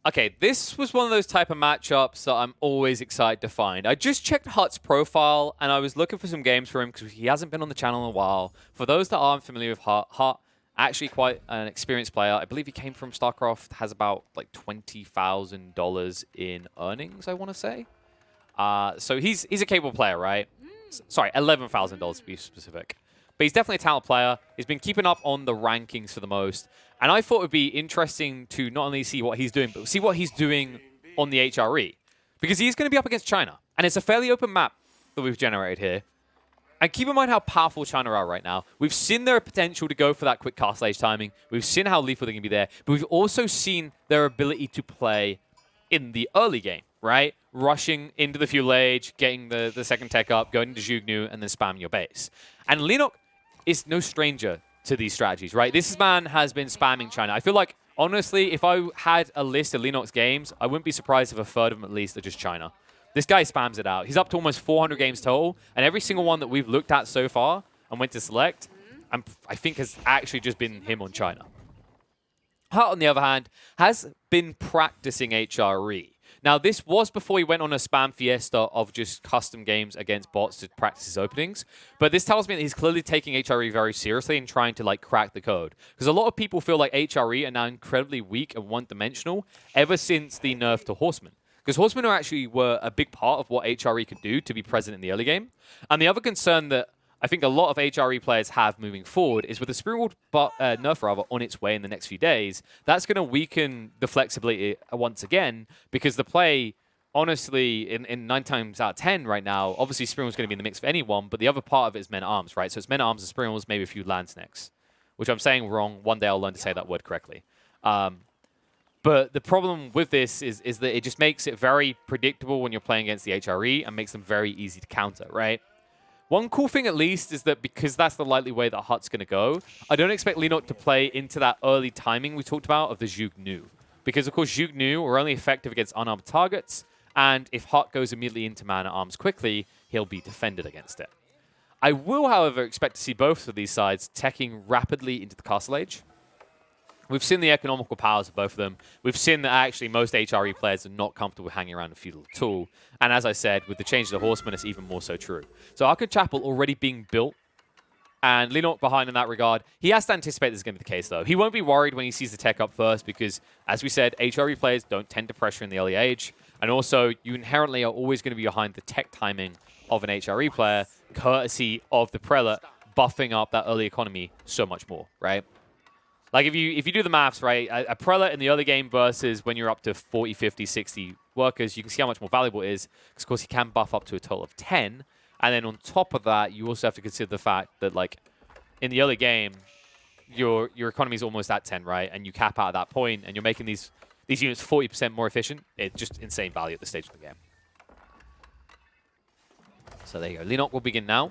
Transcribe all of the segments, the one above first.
Okay, this was one of those type of matchups that I'm always excited to find. I just checked Hut's profile, and I was looking for some games for him because he hasn't been on the channel in a while. For those that aren't familiar with Hut actually quite an experienced player. I believe he came from StarCraft, has about like $20,000 in earnings, I want to say. So he's a capable player, right? Sorry, $11,000 to be specific. But he's definitely a talented player. He's been keeping up on the rankings for the most. And I thought it would be interesting to not only see what he's doing, but see what he's doing on the HRE. Because he's going to be up against China. And it's a fairly open map that we've generated here. And keep in mind how powerful China are right now. We've seen their potential to go for that quick castle age timing. We've seen how lethal they can be there. But we've also seen their ability to play in the early game, right? Rushing into the fuel age, getting the second tech up, going to Jugnu, and then spamming your base. And Leenock is no stranger to these strategies, right? This man has been spamming China. I feel like, honestly, if I had a list of Leenock's games, I wouldn't be surprised if a third of them at least are just China. This guy spams it out. He's up to almost 400 games total, and every single one that we've looked at so far and went to select, I think has actually just been him on China. Hut, on the other hand, has been practicing HRE. Now, this was before he went on a spam fiesta of just custom games against bots to practice his openings. But this tells me that he's clearly taking HRE very seriously and trying to, like, crack the code. Because a lot of people feel like HRE are now incredibly weak and one-dimensional ever since the nerf to Horsemen. Because Horsemen were a big part of what HRE could do to be present in the early game. And the other concern that I think a lot of HRE players have moving forward is with the Spearward nerf on its way in the next few days, that's going to weaken the flexibility once again, because the play, honestly, in 9 times out of 10 right now, obviously Spearward's going to be in the mix for anyone, but the other part of it is men-at-arms, right? So it's men-at-arms and Spearward's, maybe a few Landsnecks, which I'm saying wrong. One day I'll learn to say that word correctly. But the problem with this is that it just makes it very predictable when you're playing against the HRE and makes them very easy to counter, right? One cool thing, at least, is that because that's the likely way that Hut's going to go, I don't expect Leenock to play into that early timing we talked about of the Jugnu. Because, of course, Jugnu are only effective against unarmed targets, and if Hut goes immediately into man-at-arms quickly, he'll be defended against it. I will, however, expect to see both of these sides teching rapidly into the Castle Age. We've seen the economical powers of both of them. We've seen that actually most HRE players are not comfortable hanging around the feudal at all. And as I said, with the change to the Horsemen, it's even more so true. So Arcade Chapel already being built, and Leenock behind in that regard. He has to anticipate this is going to be the case, though. He won't be worried when he sees the tech up first because, as we said, HRE players don't tend to pressure in the early age. And also, you inherently are always going to be behind the tech timing of an HRE player, courtesy of the Prelate buffing up that early economy so much more, right? Like, if you do the maths, right, a Prelate in the early game versus when you're up to 40, 50, 60 workers, you can see how much more valuable it is. Because, of course, he can buff up to a total of 10. And then on top of that, you also have to consider the fact that, like, in the early game, your economy is almost at 10, right? And you cap out at that point, and you're making these units 40% more efficient. It's just insane value at this stage of the game. So there you go. Leenock will begin now.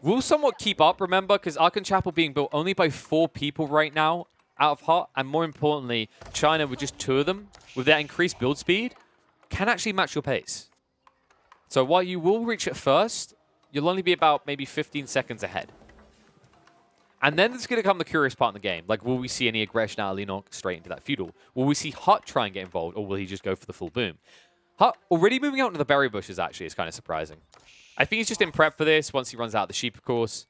We'll somewhat keep up, remember, because Arcade Chapel being built only by 4 people right now out of Hut, and more importantly, China with just 2 of them, with that increased build speed, can actually match your pace. So while you will reach it first, you'll only be about maybe 15 seconds ahead. And then there's going to come the curious part in the game. Like, will we see any aggression out of Leenock straight into that feudal? Will we see Hut try and get involved, or will he just go for the full boom? Hut already moving out into the berry bushes, actually, is kind of surprising. I think he's just in prep for this once he runs out the sheep, of course.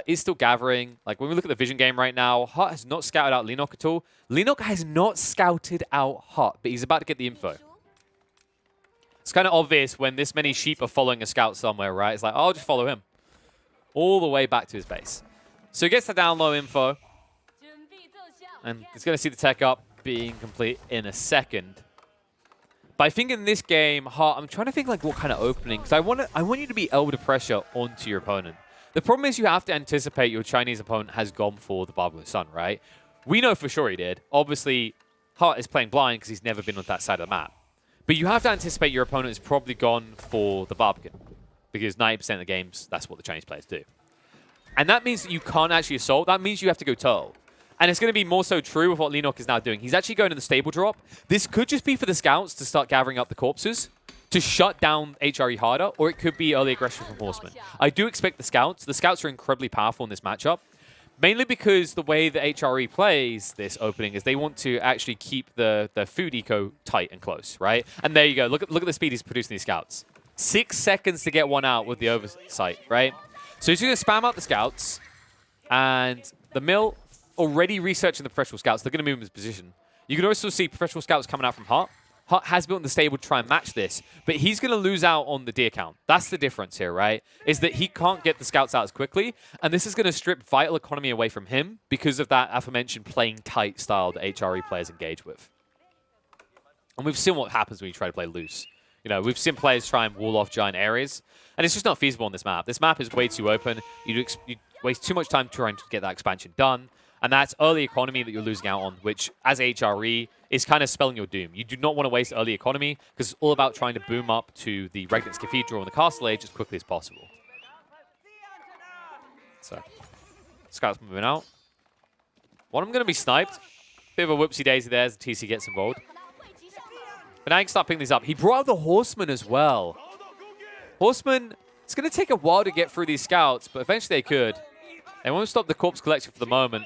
Is still gathering. Like, when we look at the vision game right now, Hut has not scouted out Leenock at all. Leenock has not scouted out Hut, but he's about to get the info. It's kind of obvious when this many sheep are following a scout somewhere, right? It's like, oh, I'll just follow him. All the way back to his base. So he gets the down low info. And he's going to see the tech up being complete in a second. But I think in this game, Hut, I'm trying to think like what kind of opening, because I want you to be able to pressure onto your opponent. The problem is you have to anticipate your Chinese opponent has gone for the Barbarous Sun, right? We know for sure he did. Obviously, Hut is playing blind because he's never been on that side of the map. But you have to anticipate your opponent has probably gone for the Barbican, because 90% of the games, that's what the Chinese players do. And that means that you can't actually assault. That means you have to go turtle. And it's going to be more so true with what Leenock is now doing. He's actually going to the stable drop. This could just be for the scouts to start gathering up the corpses to shut down HRE harder, or it could be early aggression from Horsemen. I do expect the scouts. The scouts are incredibly powerful in this matchup Mainly because the way the HRE plays this opening is they want to actually keep the food eco tight and close, right? And there you go. Look at the speed he's producing these scouts. 6 seconds to get one out with the oversight, right? So he's going to spam out the scouts, and the mill already researching the professional scouts. They're going to move in his position. You can also see professional scouts coming out from Hut. Hut has built in the stable to try and match this, but he's going to lose out on the deer count. That's the difference here, right? Is that he can't get the scouts out as quickly, and this is going to strip vital economy away from him because of that aforementioned playing tight style that HRE players engage with. And we've seen what happens when you try to play loose. You know, we've seen players try and wall off giant areas, and it's just not feasible on this map. This map is way too open. You waste too much time trying to get that expansion done, and that's early economy that you're losing out on, which, as HRE, is kind of spelling your doom. You do not want to waste early economy, because it's all about trying to boom up to the Regnant's Cathedral and the Castle Age as quickly as possible. So, scouts moving out. One of them going to be sniped. Bit of a whoopsie-daisy there as the TC gets involved. But now he can start picking these up. He brought out the Horseman as well. Horseman, it's going to take a while to get through these scouts, but eventually they could. They won't stop the corpse collection for the moment.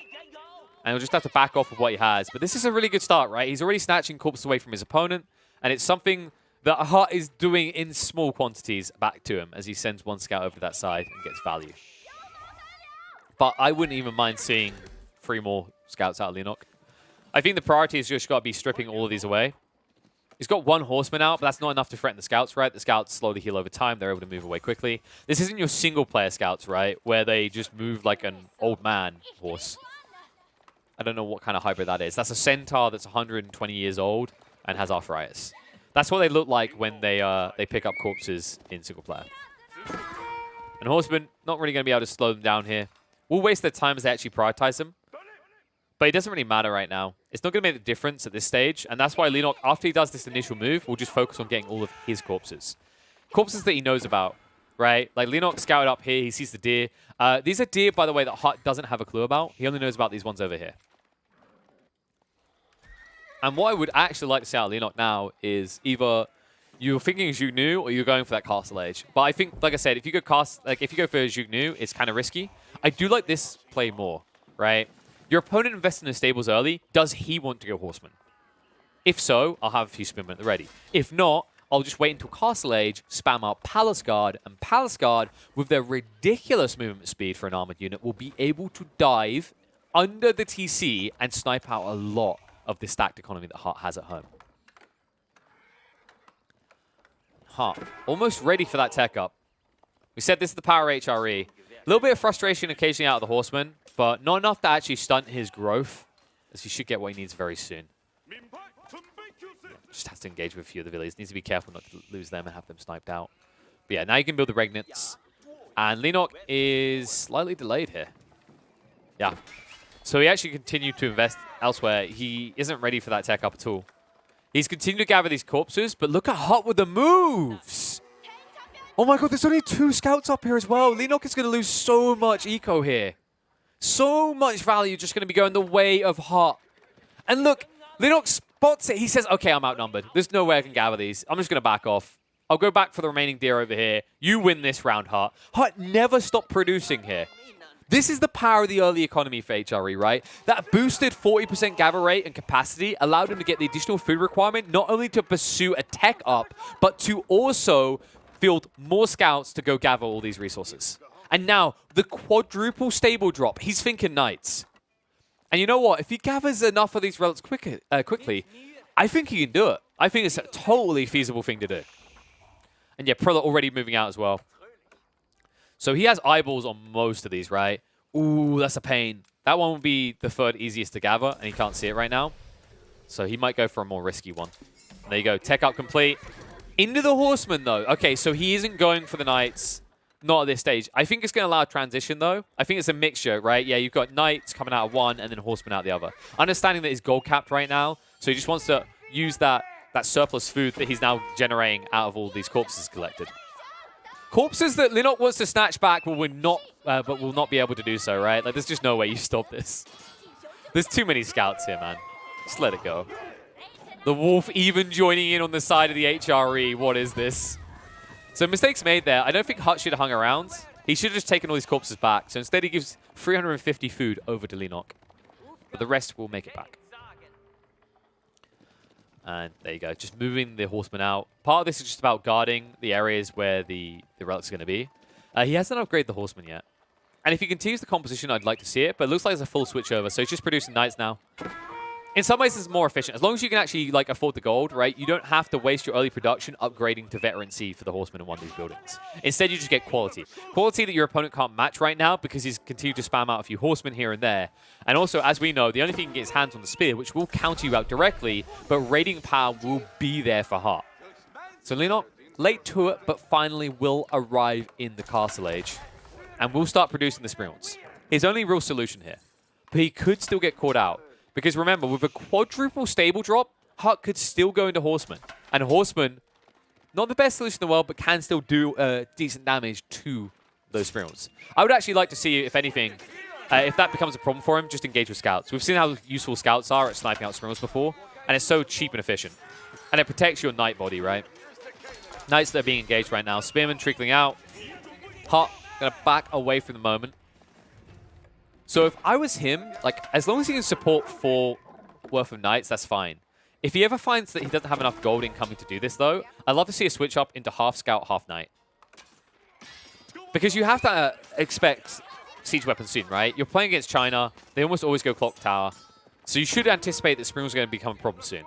And he'll just have to back off of what he has. But this is a really good start, right? He's already snatching corpses away from his opponent. And it's something that Hut is doing in small quantities back to him as he sends one scout over to that side and gets value. But I wouldn't even mind seeing 3 more scouts out of Leenock. I think the priority has just got to be stripping all of these away. He's got 1 horseman out, but that's not enough to threaten the scouts, right? The scouts slowly heal over time. They're able to move away quickly. This isn't your single-player scouts, right? Where they just move like an old man horse. I don't know what kind of hybrid that is. That's a centaur that's 120 years old and has arthritis. That's what they look like when they pick up corpses in single-player. And horsemen, not really going to be able to slow them down here. We'll waste their time as they actually prioritize them. But it doesn't really matter right now. It's not going to make a difference at this stage. And that's why Leenock, after he does this initial move, will just focus on getting all of his corpses. Corpses that he knows about, right? Like Leenock scouted up here. He sees the deer. These are deer, by the way, that Hut doesn't have a clue about. He only knows about these ones over here. And what I would actually like to see out of Leenock now is either you're thinking Zhuge Nu or you're going for that Castle Age. But I think, like I said, if you go for Zhuge Nu, it's kind of risky. I do like this play more, right? Your opponent invests in the stables early. Does he want to go Horseman? If so, I'll have a few spinmen at the ready. If not, I'll just wait until Castle Age, spam out Palace Guard, and Palace Guard, with their ridiculous movement speed for an armored unit, will be able to dive under the TC and snipe out a lot of the stacked economy that Hut has at home. Hut, almost ready for that tech up. We said this is the power of HRE. A little bit of frustration occasionally out of the Horseman, but not enough to actually stunt his growth, as he should get what he needs very soon. Just has to engage with a few of the villagers. Needs to be careful not to lose them and have them sniped out. But yeah, now you can build the Regnants. And Leenock is slightly delayed here. Yeah. So he actually continued to invest elsewhere. He isn't ready for that tech up at all. He's continued to gather these corpses, but look at Hut with the moves! Oh my god, there's only 2 scouts up here as well. Leenock is going to lose so much eco here. So much value just going to be going the way of Hut. And look, Leenock spots it. He says, okay, I'm outnumbered. There's no way I can gather these. I'm just going to back off. I'll go back for the remaining deer over here. You win this round, Hut. Hut never stopped producing here. This is the power of the early economy for HRE, right? That boosted 40% gather rate and capacity allowed him to get the additional food requirement, not only to pursue a tech up, but to also field more scouts to go gather all these resources. And now, the quadruple stable drop. He's thinking knights. And you know what? If he gathers enough of these relics quickly, I think he can do it. I think it's a totally feasible thing to do. And yeah, Prilla already moving out as well. So he has eyeballs on most of these, right? Ooh, that's a pain. That one would be the 3rd easiest to gather, and he can't see it right now. So he might go for a more risky one. And there you go. Tech up complete. Into the Horseman, though. Okay, so he isn't going for the Knights. Not at this stage. I think it's going to allow transition, though. I think it's a mixture, right? Yeah, you've got Knights coming out of one and then Horseman out the other. Understanding that he's gold capped right now, so he just wants to use that surplus food that he's now generating out of all these corpses collected. Corpses that Leenock wants to snatch back but will not be able to do so, right? Like, there's just no way you stop this. There's too many scouts here, man. Just let it go. The Wolf even joining in on the side of the HRE. What is this? So mistakes made there. I don't think Hut should have hung around. He should have just taken all these corpses back. So instead he gives 350 food over to Leenock. But the rest will make it back. And there you go. Just moving the horsemen out. Part of this is just about guarding the areas where the relics are going to be. He hasn't upgraded the horsemen yet. And if he continues the composition, I'd like to see it. But it looks like it's a full switch over. So he's just producing knights now. In some ways, it's more efficient. As long as you can actually like afford the gold, right? You don't have to waste your early production upgrading to veteran C for the horsemen in one of these buildings. Instead, you just get quality. Quality that your opponent can't match right now because he's continued to spam out a few horsemen here and there. And also, as we know, the only thing he can get his hands on the spear, which will counter you out directly, but raiding power will be there for Hart. So Leenock, late to it, but finally will arrive in the castle age. And will start producing the Sprions. His only real solution here. But he could still get caught out. Because remember, with a quadruple stable drop, Hart could still go into Horseman. And Horseman, not the best solution in the world, but can still do decent damage to those Sprions. I would actually like to see, if anything, if that becomes a problem for him, just engage with Scouts. We've seen how useful Scouts are at sniping out Sprions before, and it's so cheap and efficient. And it protects your Knight body, right? Knights that are being engaged right now. Spearmen trickling out. Hart going to back away from the moment. So if I was him, like, as long as he can support 4 worth of Knights, that's fine. If he ever finds that he doesn't have enough gold incoming to do this, though, I'd love to see a switch up into half Scout, half Knight. Because you have to expect siege weapons soon, right? You're playing against China. They almost always go Clock Tower. So you should anticipate that Spring's going to become a problem soon.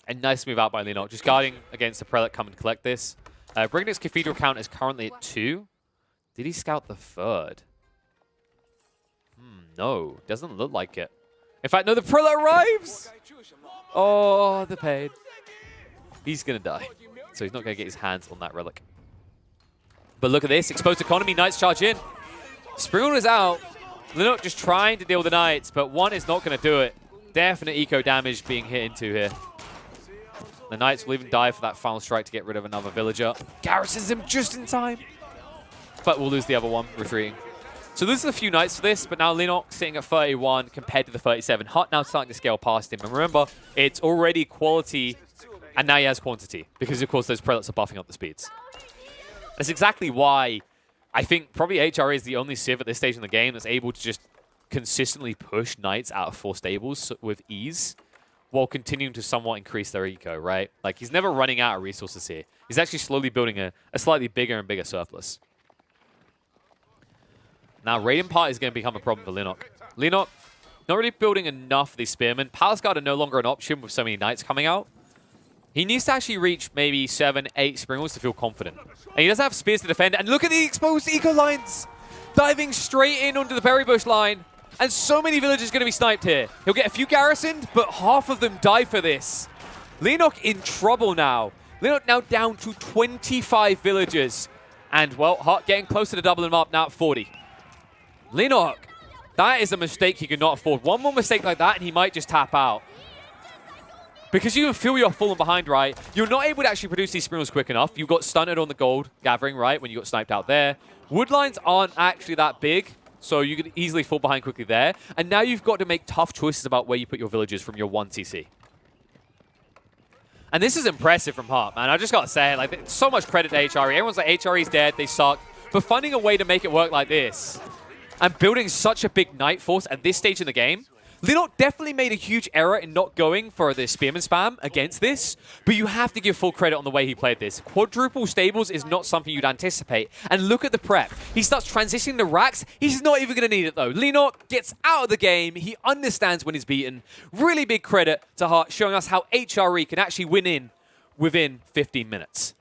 And nice move out by Leenock. Just guarding against the Prelate come and collect this. Brignic's Cathedral count is currently at 2. Did he scout the 3rd? No, doesn't look like it. In fact, no, the Prelate arrives! Oh, the pain. He's going to die. So he's not going to get his hands on that relic. But look at this. Exposed economy. Knights charge in. Sprion is out. Leenock just trying to deal with the Knights, but one is not going to do it. Definite eco damage being hit into here. The Knights will even die for that final strike to get rid of another villager. Garrisons him just in time. But we'll lose the other one, retreating. So loses a few Knights for this, but now Leenock sitting at 31 compared to the 37. Hart now starting to scale past him. And remember, it's already quality, and now he has quantity. Because, of course, those Prelates are buffing up the speeds. That's exactly why I think probably HRE is the only Civ at this stage in the game that's able to just consistently push Knights out of 4 stables with ease while continuing to somewhat increase their eco, right? Like, he's never running out of resources here. He's actually slowly building a slightly bigger and bigger surplus. Now, Raiden Part is going to become a problem for Leenock. Leenock, not really building enough of these Spearmen. Palace Guard are no longer an option with so many Knights coming out. He needs to actually reach maybe 7, 8 Springles to feel confident. And he doesn't have Spears to defend. And look at the exposed eco lines! Diving straight in onto the Berry Bush line. And so many villagers going to be sniped here. He'll get a few garrisoned, but half of them die for this. Leenock in trouble now. Leenock now down to 25 villagers. And, well, Hart getting close to doubling them up now at 40. Leenock, that is a mistake he could not afford. One more mistake like that and he might just tap out. Because you can feel you're falling behind, right? You're not able to actually produce these Sprinkles quick enough. You got stunted on the gold gathering, right, when you got sniped out there. Woodlines aren't actually that big, so you could easily fall behind quickly there. And now you've got to make tough choices about where you put your villagers from your 1 CC. And this is impressive from Hart, man. I just got to say, like, so much credit to HRE. Everyone's like, HRE's dead, they suck. But finding a way to make it work like this and building such a big Knight force at this stage in the game, Leenock definitely made a huge error in not going for the Spearman spam against this, but you have to give full credit on the way he played this. Quadruple stables is not something you'd anticipate. And look at the prep. He starts transitioning to racks. He's not even going to need it, though. Leenock gets out of the game. He understands when he's beaten. Really big credit to Hart, showing us how HRE can actually win in within 15 minutes.